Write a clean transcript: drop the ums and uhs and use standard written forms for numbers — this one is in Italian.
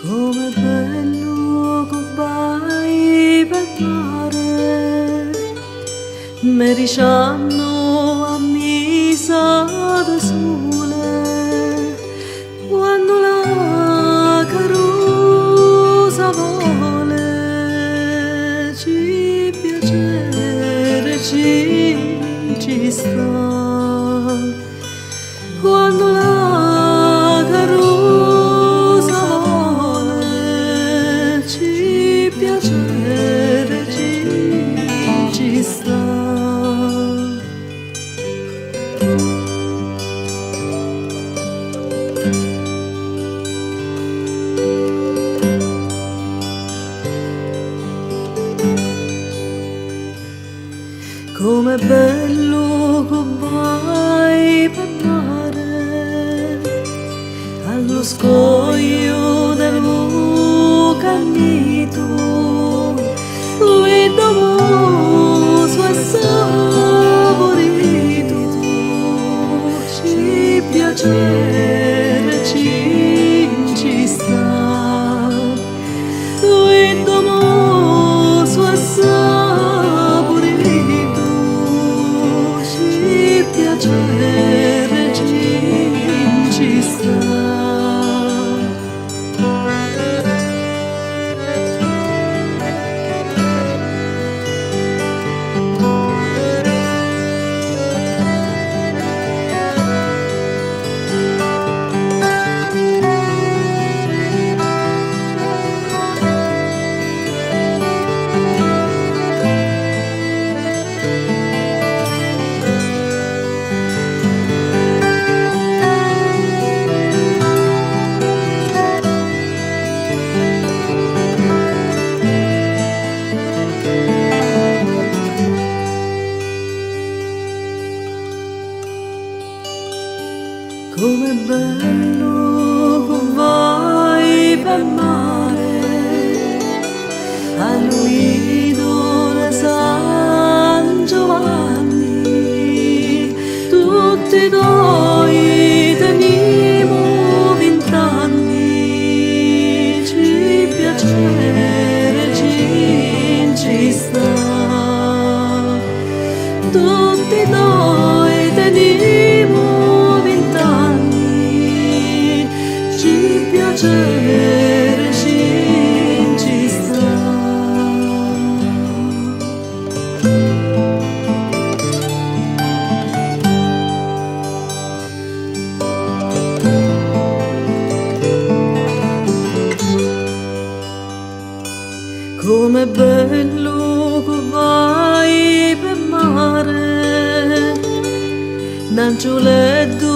Come bello che vai per mare, mi dicendo a misa da sole, quando la carusa vuole, ci piacere ci sta, quando la carusa vuole, ci piacere ci sta. Com'è bello che vai per mare, allo scoglio del cammito, lui domoso e saporito, ci piacere ci sta, lui domoso e saporito, ci piacere ci sta. Com'è bello che vai per mare, a Luido da San Giovanni, tutti noi teniamo 20 anni, ci piacere ci sta, tutti noi teniamo piacere ci sta. Com'è bello che vai per mare, un angioletto